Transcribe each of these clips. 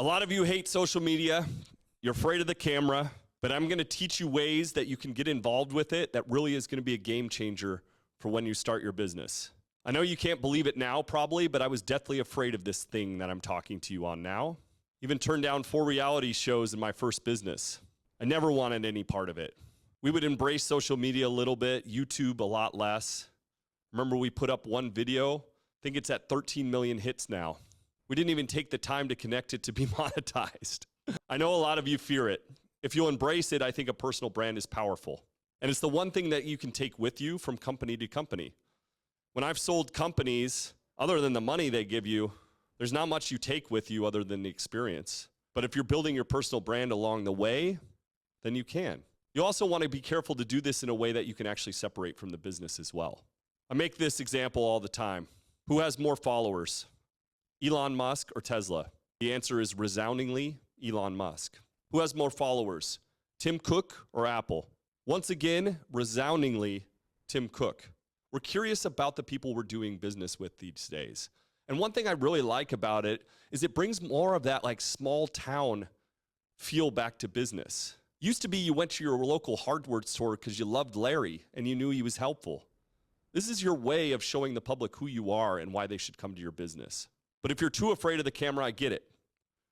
A lot of you hate social media. You're afraid of the camera, but I'm going to teach you ways that you can get involved with it that really is going to be a game changer for when you start your business. I know you can't believe it now probably, but I was deathly afraid of this thing that I'm talking to you on now. Even turned down 4 reality shows in my first business. I never wanted any part of it. We would embrace social media a little bit, YouTube a lot less. Remember we put up one video? I think it's at 13 million hits now. We didn't even take the time to connect it to be monetized. I know a lot of you fear it. If you'll embrace it, I think a personal brand is powerful. And it's the one thing that you can take with you from company to company. When I've sold companies, other than the money they give you, there's not much you take with you other than the experience. But if you're building your personal brand along the way, then you can. You also want to be careful to do this in a way that you can actually separate from the business as well. I make this example all the time. Who has more followers? Elon Musk or Tesla? The answer is resoundingly Elon Musk. Who has more followers? Tim Cook or Apple? Once again, resoundingly Tim Cook. We're curious about the people we're doing business with these days. And one thing I really like about it is it brings more of that like small town feel back to business. Used to be you went to your local hardware store because you loved Larry and you knew he was helpful. This is your way of showing the public who you are and why they should come to your business. But if you're too afraid of the camera, I get it.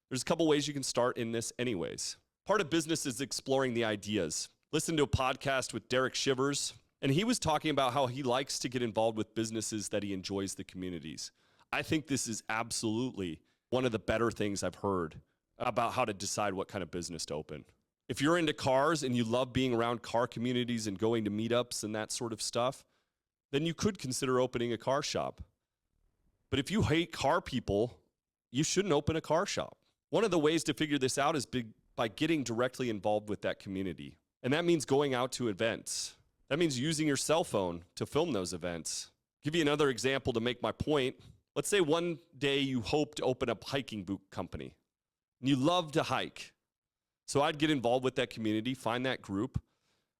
There's a couple ways you can start in this anyways. Part of business is exploring the ideas. Listen to a podcast with Derek Shivers, and he was talking about how he likes to get involved with businesses that he enjoys the communities. I think this is absolutely one of the better things I've heard about how to decide what kind of business to open. If you're into cars and you love being around car communities and going to meetups and that sort of stuff, then you could consider opening a car shop. But if you hate car people, you shouldn't open a car shop. One of the ways to figure this out is by getting directly involved with that community. And that means going out to events. That means using your cell phone to film those events. I'll give you another example to make my point. Let's say one day you hope to open a hiking boot company and you love to hike. So I'd get involved with that community, find that group.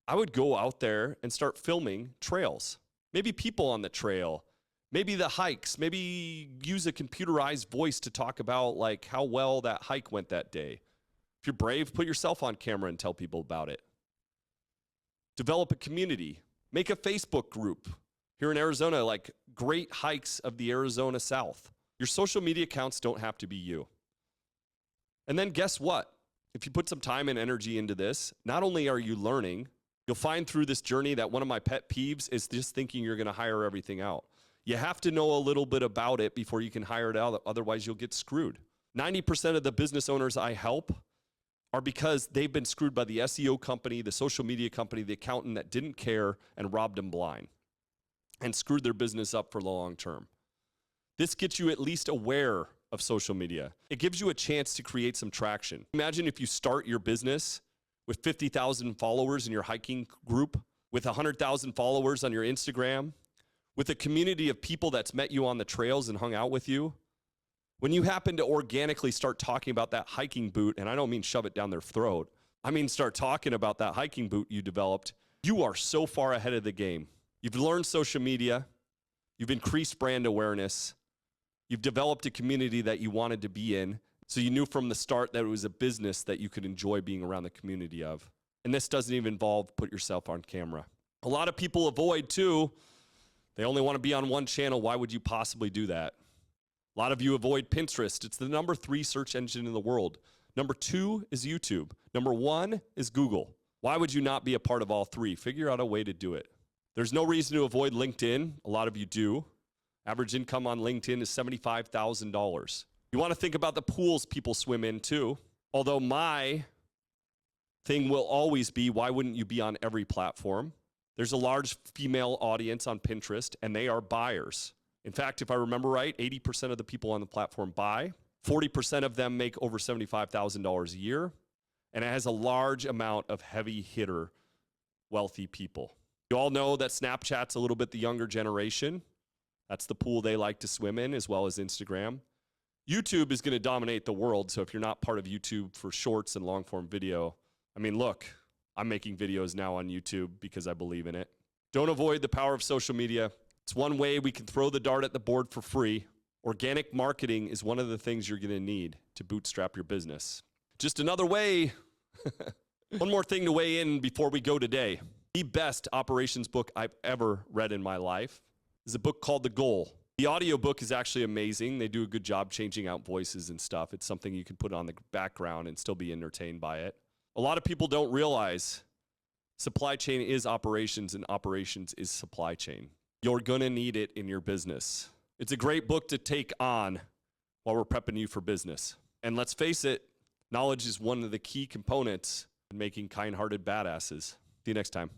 I would go out there and start filming trails. Maybe people on the trail, maybe the hikes, maybe use a computerized voice to talk about like how well that hike went that day. If you're brave, put yourself on camera and tell people about it. Develop a community. Make a Facebook group. Here in Arizona, like great hikes of the Arizona South. Your social media accounts don't have to be you. And then guess what? If you put some time and energy into this, not only are you learning, you'll find through this journey that one of my pet peeves is just thinking you're going to hire everything out. You have to know a little bit about it before you can hire it out. Otherwise, you'll get screwed. 90% of the business owners I help are because they've been screwed by the SEO company, the social media company, the accountant that didn't care and robbed them blind and screwed their business up for the long term. This gets you at least aware of social media. It gives you a chance to create some traction. Imagine if you start your business with 50,000 followers in your hiking group, with 100,000 followers on your Instagram, with a community of people that's met you on the trails and hung out with you. When you happen to organically start talking about that hiking boot, and I don't mean shove it down their throat, I mean start talking about that hiking boot you developed, you are so far ahead of the game. You've learned social media, you've increased brand awareness, you've developed a community that you wanted to be in, so you knew from the start that it was a business that you could enjoy being around the community of. And this doesn't even involve put yourself on camera. A lot of people avoid too. They only want to be on one channel. Why would you possibly do that? A lot of you avoid Pinterest. It's the number 3 search engine in the world. Number 2 is YouTube. Number 1 is Google. Why would you not be a part of all 3? Figure out a way to do it. There's no reason to avoid LinkedIn. A lot of you do. Average income on LinkedIn is $75,000. You want to think about the pools people swim in too. Although my thing will always be, why wouldn't you be on every platform? There's a large female audience on Pinterest, and they are buyers. In fact, if I remember right, 80% of the people on the platform buy. 40% of them make over $75,000 a year, and it has a large amount of heavy hitter, wealthy people. You all know that Snapchat's a little bit the younger generation. That's the pool they like to swim in, as well as Instagram. YouTube is going to dominate the world, so if you're not part of YouTube for shorts and long-form video, I mean, look, I'm making videos now on YouTube because I believe in it. Don't avoid the power of social media. It's one way we can throw the dart at the board for free Organic marketing is one of the things you're going to need to bootstrap your business. Just another way, one more thing to weigh in before we go today. The best operations book I've ever read in my life is a book called The Goal. The audiobook is actually amazing. They do a good job changing out voices and stuff. It's something you can put on the background and still be entertained by it. A lot of people don't realize supply chain is operations and operations is supply chain. You're going to need it in your business. It's a great book to take on while we're prepping you for business. And let's face it, knowledge is one of the key components in making kind-hearted badasses. See you next time.